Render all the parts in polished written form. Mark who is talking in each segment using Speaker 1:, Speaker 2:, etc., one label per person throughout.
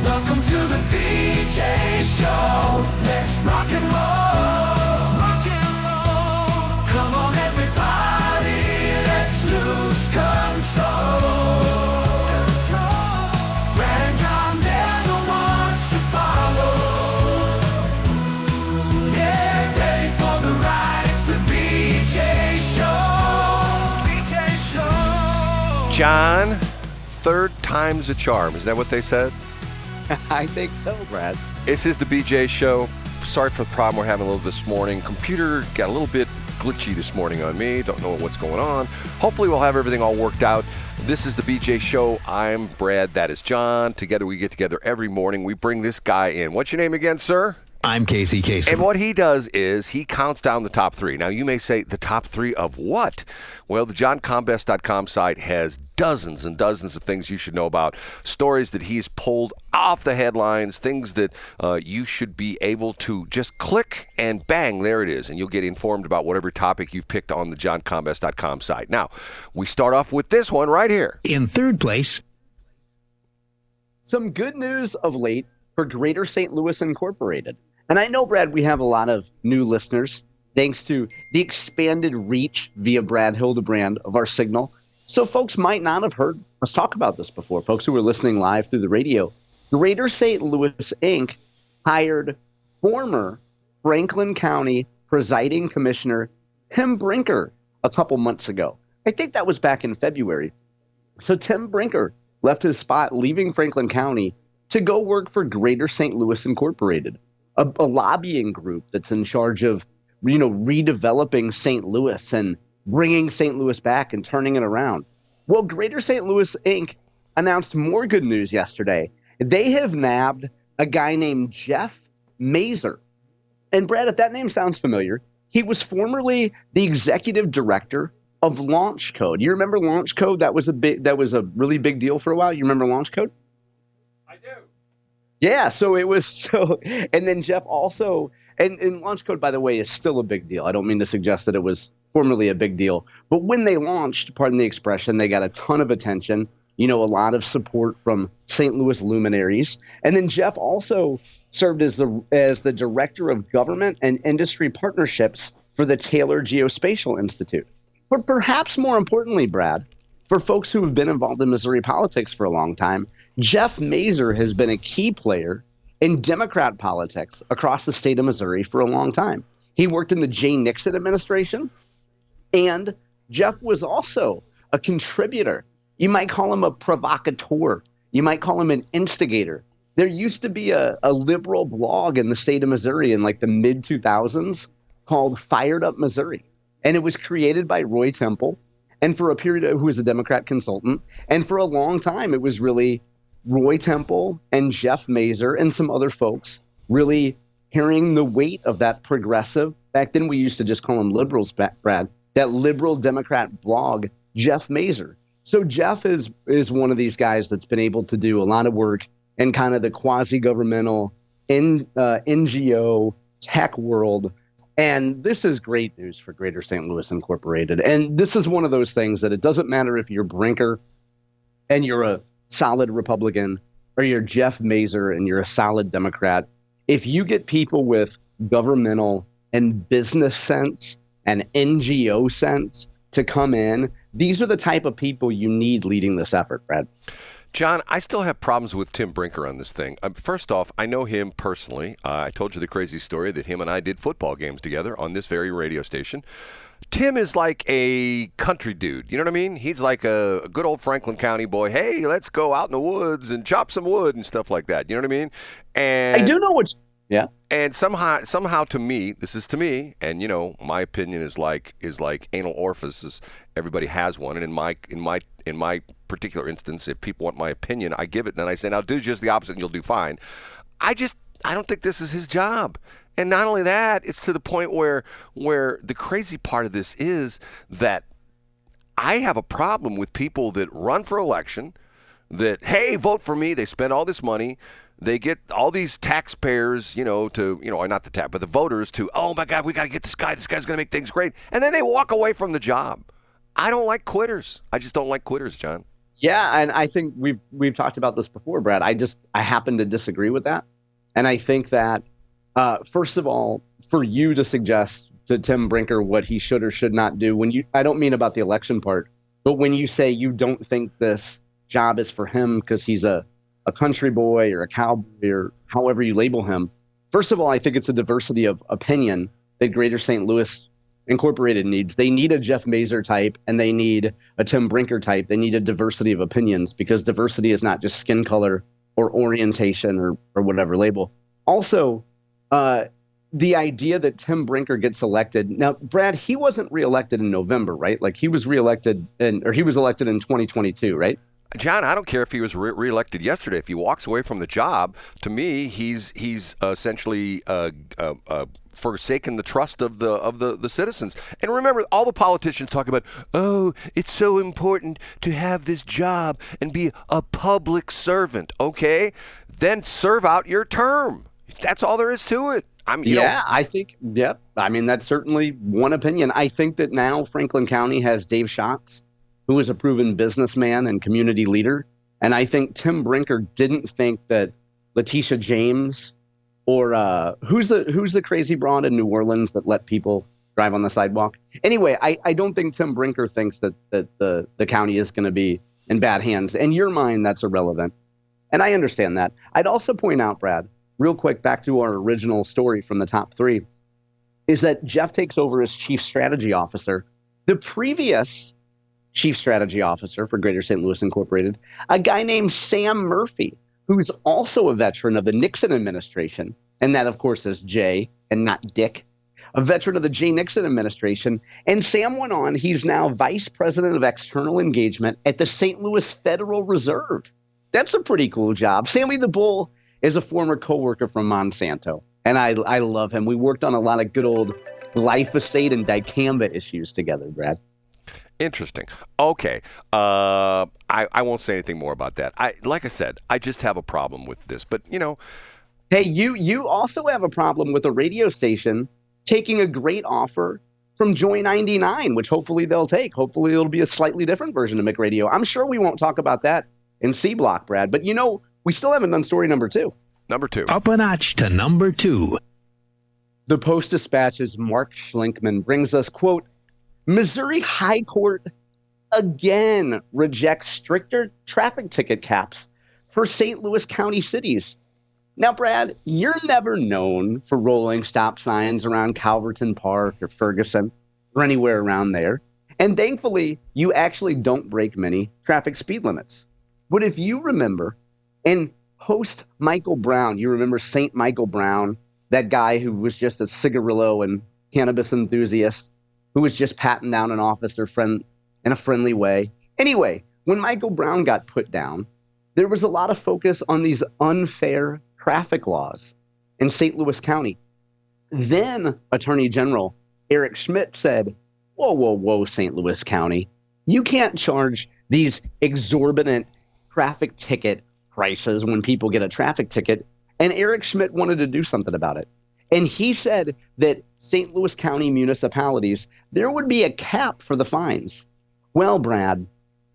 Speaker 1: Welcome to the BJ Show. Let's rock and roll. Rock and roll. Come on, everybody. Let's lose control. Brad and John, they're the ones to follow. Yeah, ready for the ride. It's the BJ Show. BJ Show.
Speaker 2: John, third time's a charm. Is that what they said?
Speaker 3: I think so, Brad.
Speaker 2: This is the BJ Show. Sorry for the problem we're having a little this morning. Computer got a little bit glitchy this morning on me. Don't know what's going on. Hopefully we'll have everything all worked out. This is the BJ Show. I'm Brad. That is John. Together we get together every morning. We bring this guy in. What's your name again, sir?
Speaker 4: I'm Casey Kasem.
Speaker 2: And what he does is he counts down the top three. Now, you may say, the top three of what? Well, the johncombest.com site has dozens and dozens of things you should know about, stories that he's pulled off the headlines, things that you should be able to just click and bang, there it is, and you'll get informed about whatever topic you've picked on the johncombest.com site. Now, we start off with this one right here.
Speaker 4: In third place,
Speaker 3: some good news of late for Greater St. Louis Incorporated. And I know, Brad, we have a lot of new listeners thanks to the expanded reach via Brad Hildebrand of our signal. So folks might not have heard us talk about this before. Folks who were listening live through the radio. Greater St. Louis Inc. hired former Franklin County presiding commissioner Tim Brinker a couple months ago. I think that was back in February. So Tim Brinker left his spot leaving Franklin County to go work for Greater St. Louis Incorporated, a lobbying group that's in charge of, redeveloping St. Louis and bringing St. Louis back and turning it around. Well, Greater St. Louis Inc. announced more good news yesterday. They have nabbed a guy named Jeff Mazur. And Brad, if that name sounds familiar, he was formerly the executive director of Launch Code. You remember Launch Code? That was a really big deal for a while. You remember Launch Code?
Speaker 2: I do.
Speaker 3: Yeah, and then Jeff also, and Launch Code, by the way, is still a big deal. I don't mean to suggest that it was formerly a big deal, but when they launched, pardon the expression, they got a ton of attention, a lot of support from St. Louis luminaries. And then Jeff also served as the director of government and industry partnerships for the Taylor Geospatial Institute. But perhaps more importantly, Brad, for folks who have been involved in Missouri politics for a long time, Jeff Mazur has been a key player in Democrat politics across the state of Missouri for a long time. He worked in the Nixon administration, and Jeff was also a contributor. You might call him a provocateur. You might call him an instigator. There used to be a liberal blog in the state of Missouri in like the mid-2000s called Fired Up Missouri, and it was created by Roy Temple. And for a period, who was a Democrat consultant, and for a long time, it was really Roy Temple and Jeff Mazur and some other folks really carrying the weight of that progressive. Back then, we used to just call them liberals, Brad, that liberal Democrat blog, Jeff Mazur. So Jeff is one of these guys that's been able to do a lot of work in kind of the quasi-governmental NGO tech world. And this is great news for Greater St. Louis Incorporated. And this is one of those things that it doesn't matter if you're Brinker and you're a solid Republican or you're Jeff Mazur and you're a solid Democrat. If you get people with governmental and business sense and NGO sense to come in, these are the type of people you need leading this effort, Brad.
Speaker 2: John, I still have problems with Tim Brinker on this thing. First off, I know him personally. I told you the crazy story that him and I did football games together on this very radio station. Tim is like a country dude. You know what I mean? He's like a good old Franklin County boy. Hey, let's go out in the woods and chop some wood and stuff like that. You know what I mean? And
Speaker 3: I do know what. Yeah.
Speaker 2: And somehow to me, this is to me, and my opinion is like anal orifices. Everybody has one, and in my particular instance, if people want my opinion, I give it, and then I say, now do just the opposite, and you'll do fine. I don't think this is his job. And not only that, it's to the point where the crazy part of this is that I have a problem with people that run for election, that, hey, vote for me. They spend all this money. They get all these taxpayers, not the voters to, oh, my God, we got to get this guy. This guy's going to make things great. And then they walk away from the job. I don't like quitters. I just don't like quitters, John.
Speaker 3: Yeah, and I think we've talked about this before, Brad. I happen to disagree with that, and I think that first of all, for you to suggest to Tim Brinker what he should or should not do, I don't mean about the election part, but when you say you don't think this job is for him because he's a country boy or a cowboy or however you label him. First of all, I think it's a diversity of opinion that Greater St. Louis Incorporated needs. They need a Jeff Mazur type and they need a Tim Brinker type. They need a diversity of opinions because diversity is not just skin color or orientation or whatever label. Also, the idea that Tim Brinker gets elected. Now, Brad, he wasn't reelected in November, right? Like he was elected in 2022, right?
Speaker 2: John, I don't care if he was reelected yesterday. If he walks away from the job, to me, he's essentially forsaken the trust of the citizens. And remember, all the politicians talk about, oh, it's so important to have this job and be a public servant. Okay, then serve out your term. That's all there is to it.
Speaker 3: I think, yep. I mean, that's certainly one opinion. I think that now Franklin County has Dave Schatz, who is a proven businessman and community leader. And I think Tim Brinker didn't think that Letitia James or who's the crazy broad in New Orleans that let people drive on the sidewalk? Anyway, I don't think Tim Brinker thinks that the county is going to be in bad hands. In your mind, that's irrelevant. And I understand that. I'd also point out, Brad, real quick, back to our original story from the top three, is that Jeff takes over as chief strategy officer. The previous chief strategy officer for Greater St. Louis Incorporated, a guy named Sam Murphy, who's also a veteran of the Nixon administration. And that, of course, is Jay and not Dick, a veteran of the Jay Nixon administration. And Sam went on. He's now vice president of external engagement at the St. Louis Federal Reserve. That's a pretty cool job. Sammy the Bull is a former coworker from Monsanto. And I love him. We worked on a lot of good old glyphosate and dicamba issues together, Brad.
Speaker 2: Interesting. Okay. I won't say anything more about that. Like I said, I just have a problem with this. But,
Speaker 3: Hey, you also have a problem with a radio station taking a great offer from Joy 99, which hopefully they'll take. Hopefully it'll be a slightly different version of McRadio. I'm sure we won't talk about that in C Block, Brad. But, we still haven't done story number two.
Speaker 2: Number two.
Speaker 4: Up a notch to number two.
Speaker 3: The Post-Dispatch's Mark Schlinkman brings us, quote, Missouri High Court again rejects stricter traffic ticket caps for St. Louis County cities. Now, Brad, you're never known for rolling stop signs around Calverton Park or Ferguson or anywhere around there. And thankfully, you actually don't break many traffic speed limits. But if you remember, and host Michael Brown, you remember St. Michael Brown, that guy who was just a cigarillo and cannabis enthusiast, who was just patting down an officer friend in a friendly way. Anyway, when Michael Brown got put down, there was a lot of focus on these unfair traffic laws in St. Louis County. Then Attorney General Eric Schmidt said, whoa, St. Louis County, you can't charge these exorbitant traffic ticket prices when people get a traffic ticket. And Eric Schmidt wanted to do something about it. And he said that St. Louis County municipalities, there would be a cap for the fines. Well, Brad,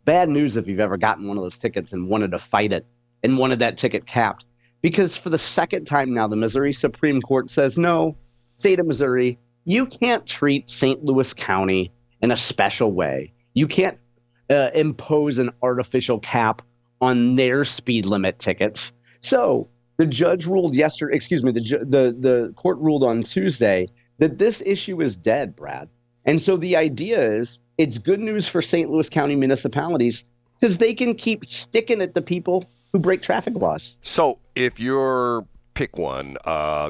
Speaker 3: bad news if you've ever gotten one of those tickets and wanted to fight it and wanted that ticket capped. Because for the second time now, the Missouri Supreme Court says, no, state of Missouri, you can't treat St. Louis County in a special way. You can't impose an artificial cap on their speed limit tickets. So the judge ruled the court ruled on Tuesday that this issue is dead, Brad. And so the idea is it's good news for St. Louis County municipalities because they can keep sticking at the people who break traffic laws.
Speaker 2: So if you're pick one,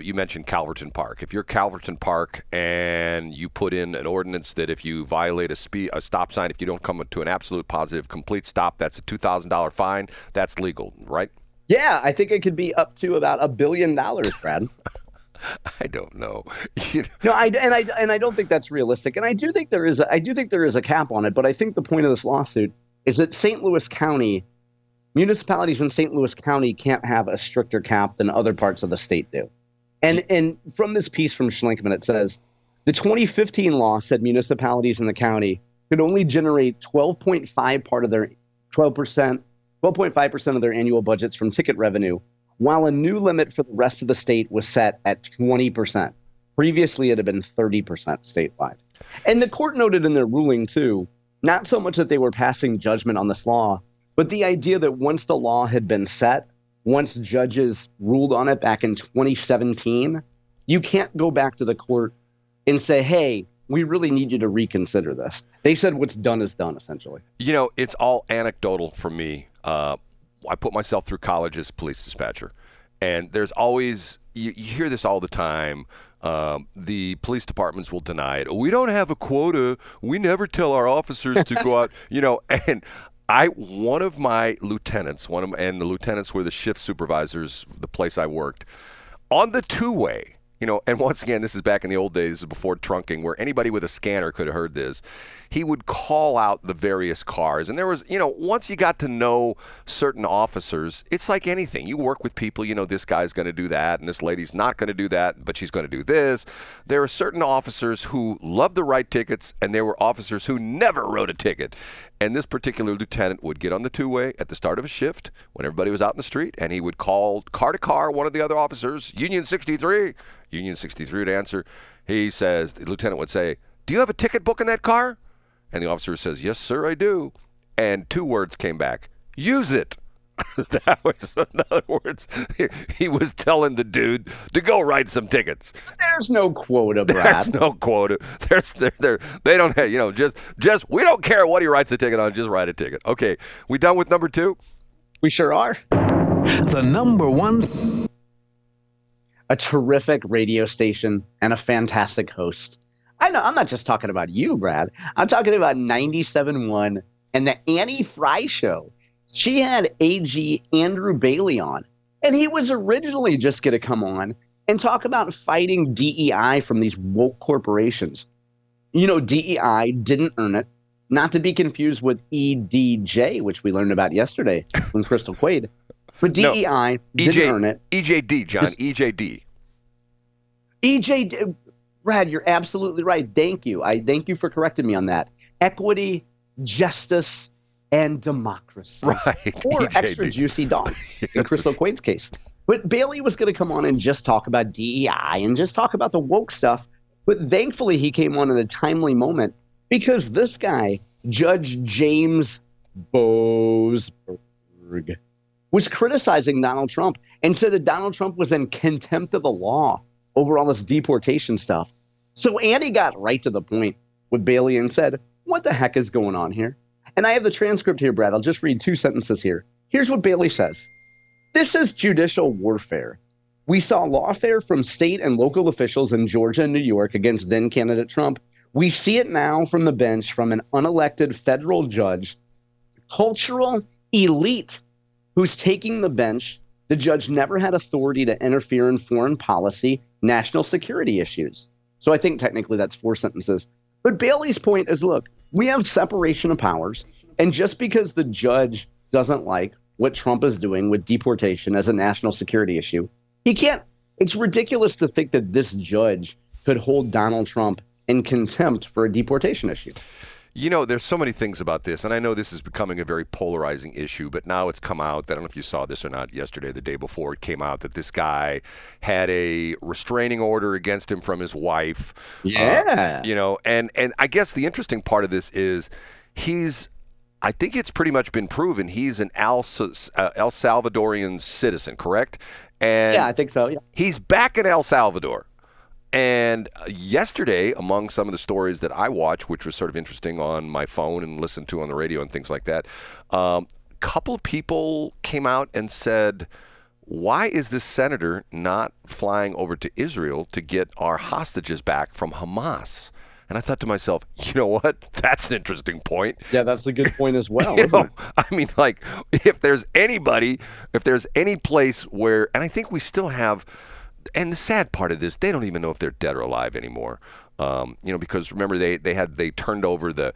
Speaker 2: you mentioned Calverton Park. If you're Calverton Park and you put in an ordinance that if you violate a stop sign, if you don't come to an absolute positive complete stop, that's a $2,000 fine. That's legal, right?
Speaker 3: Yeah, I think it could be up to about $1 billion, Brad.
Speaker 2: I don't know.
Speaker 3: No, I don't think that's realistic. And I do think there is a cap on it. But I think the point of this lawsuit is that St. Louis County, municipalities in St. Louis County can't have a stricter cap than other parts of the state do. And from this piece from Schlinkman, it says the 2015 law said municipalities in the county could only generate 12.5% 12.5% of their annual budgets from ticket revenue, while a new limit for the rest of the state was set at 20%. Previously, it had been 30% statewide. And the court noted in their ruling, too, not so much that they were passing judgment on this law, but the idea that once the law had been set, once judges ruled on it back in 2017, you can't go back to the court and say, hey, we really need you to reconsider this. They said what's done is done, essentially.
Speaker 2: You know, it's all anecdotal for me. I put myself through college as a police dispatcher, and there's always, you hear this all the time, the police departments will deny it. We don't have a quota. We never tell our officers to go out, and one of my lieutenants, and the lieutenants were the shift supervisors, the place I worked, on the two-way, and once again, this is back in the old days before trunking, where anybody with a scanner could have heard this. He would call out the various cars. And there was, once you got to know certain officers, it's like anything. You work with people, this guy's going to do that, and this lady's not going to do that, but she's going to do this. There are certain officers who love to write tickets, and there were officers who never wrote a ticket. And this particular lieutenant would get on the two-way at the start of a shift when everybody was out in the street, and he would call car to car one of the other officers, Union 63. Union 63 would answer. The lieutenant would say, do you have a ticket book in that car? And the officer says, yes, sir, I do. And two words came back, use it. That was, in other words, he was telling the dude to go write some tickets.
Speaker 3: There's no quota, Brad.
Speaker 2: There's no quota. They don't have, just we don't care what he writes a ticket on, just write a ticket. Okay, we done with number two?
Speaker 3: We sure are.
Speaker 4: The number one.
Speaker 3: A terrific radio station and a fantastic host. I know, I'm not just talking about you, Brad. I'm talking about 97.1 and the Annie Fry Show. She had AG Andrew Bailey on, and he was originally just going to come on and talk about fighting DEI from these woke corporations. DEI didn't earn it, not to be confused with EDJ, which we learned about yesterday from Crystal Quaid. But DEI didn't earn it.
Speaker 2: EJD, John, EJD.
Speaker 3: EJD. Brad, you're absolutely right. Thank you. I thank you for correcting me on that. Equity, justice, and democracy.
Speaker 2: Right.
Speaker 3: Or
Speaker 2: EJD.
Speaker 3: extra juicy dog in Crystal Quaid's case. But Bailey was going to come on and just talk about DEI and just talk about the woke stuff. But thankfully, he came on in a timely moment because this guy, Judge James Boasberg, was criticizing Donald Trump and said that Donald Trump was in contempt of the law over all this deportation stuff. So Annie got right to the point with Bailey and said, what the heck is going on here? And I have the transcript here, Brad. I'll just read two sentences here. Here's what Bailey says. This is judicial warfare. We saw lawfare from state and local officials in Georgia and New York against then-candidate Trump. We see it now from the bench from an unelected federal judge, cultural elite who's taking the bench. The judge never had authority to interfere in foreign policy, national security issues. So I think technically that's four sentences. But Bailey's point is, look, we have separation of powers. And just because the judge doesn't like what Trump is doing with deportation as a national security issue, he can't. It's ridiculous to think that this judge could hold Donald Trump in contempt for a deportation issue.
Speaker 2: There's so many things about this, and I know this is becoming a very polarizing issue, but now it's come out, I don't know if you saw this or not yesterday or the day before, it came out that this guy had a restraining order against him from his wife.
Speaker 3: Yeah.
Speaker 2: And I guess the interesting part of this is I think it's pretty much been proven he's an El Salvadorian citizen, correct? And
Speaker 3: yeah, I think so, yeah.
Speaker 2: He's back in El Salvador. And yesterday, among some of the stories that I watched, which was sort of interesting on my phone and listened to on the radio and things like that, a couple of people came out and said, why is this senator not flying over to Israel to get our hostages back from Hamas? And I thought to myself, you know what? That's an interesting point.
Speaker 3: Yeah, that's a good point as well, isn't it?
Speaker 2: I mean, like, if there's any place where, and I think we still have, and the sad part of this, they don't even know if they're dead or alive anymore. Because remember they turned over the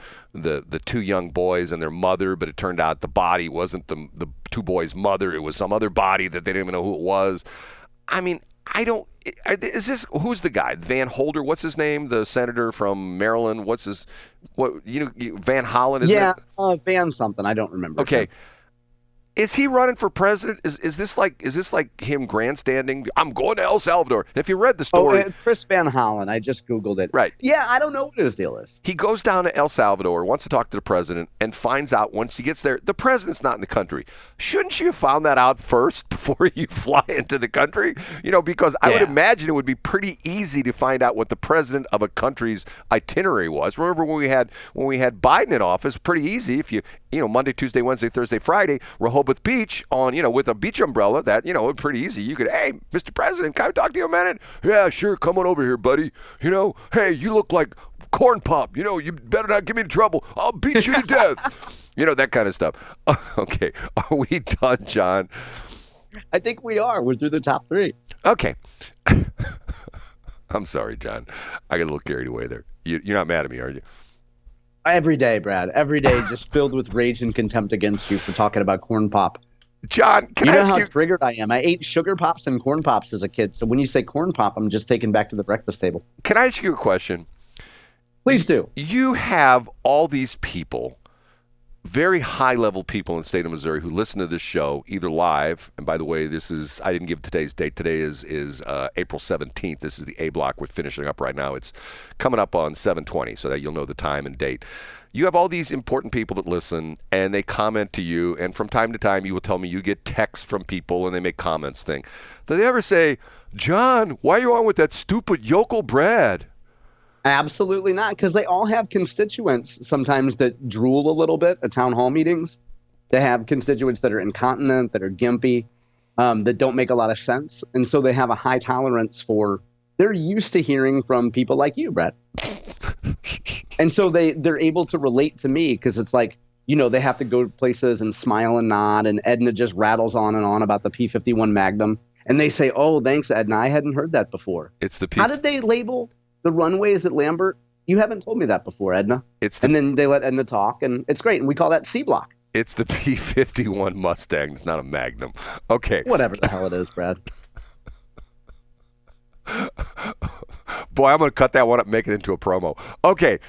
Speaker 2: two young boys and their mother, but it turned out the body wasn't the two boys' mother. It was some other body that they didn't even know who it was. I mean, I don't. Is this who's the guy? Van Holder? What's his name? The senator from Maryland. Van Hollen? Isn't it?
Speaker 3: Van something. I don't remember.
Speaker 2: Okay. Is he running for president? Is this like him grandstanding? I'm going to El Salvador. And if you read the story,
Speaker 3: Chris Van Hollen. I just Googled it.
Speaker 2: Right.
Speaker 3: Yeah, I don't know what his deal is.
Speaker 2: He goes down to El Salvador, wants to talk to the president, and finds out once he gets there, the president's not in the country. Shouldn't you have found that out first before you fly into the country? Because I would imagine it would be pretty easy to find out what the president of a country's itinerary was. Remember when we had Biden in office? Pretty easy if you Monday, Tuesday, Wednesday, Thursday, Friday, Rehoboth Beach on with a beach umbrella. That pretty easy. You could, hey, Mr. President, can I talk to you a minute? Yeah, sure. Come on over here, buddy. Hey, you look like corn pop. You better not get me in trouble. I'll beat you to death. That kind of stuff. Okay, are we done, John?
Speaker 3: I think we are. We're through the top 3.
Speaker 2: Okay. I'm sorry, John. I got a little carried away there. You're not mad at me, are you?
Speaker 3: Every day, Brad. Every day, just filled with rage and contempt against you for talking about corn pop.
Speaker 2: John, can I ask you?
Speaker 3: You know how triggered I am. I ate sugar pops and corn pops as a kid. So when you say corn pop, I'm just taken back to the breakfast table.
Speaker 2: Can I ask you a question?
Speaker 3: Please do.
Speaker 2: You have all these people, very high-level people in the state of Missouri who listen to this show either live, and by the way, I didn't give today's date. Today is April 17th. This is the A block we're finishing up right now. It's coming up on 7/20, so that you'll know the time and date. You have all these important people that listen, and they comment to you, and from time to time you will tell me you get texts from people, and they make comments thing. Do they ever say, John, why are you on with that stupid yokel Brad?
Speaker 3: Absolutely not, because they all have constituents sometimes that drool a little bit at town hall meetings. They have constituents that are incontinent, that are gimpy, that don't make a lot of sense. And so they have a high tolerance for, they're used to hearing from people like you, Brett. And so they're able to relate to me because it's like, they have to go to places and smile and nod. And Edna just rattles on and on about the P-51 Magnum. And they say, oh, thanks, Edna. I hadn't heard that before.
Speaker 2: It's the
Speaker 3: How did they label the runways at Lambert? You haven't told me that before, Edna. And then they let Edna talk, and it's great. And we call that C block.
Speaker 2: It's the P-51 Mustang. It's not a Magnum. Okay.
Speaker 3: Whatever the hell it is, Brad.
Speaker 2: Boy, I'm going to cut that one up and make it into a promo. Okay.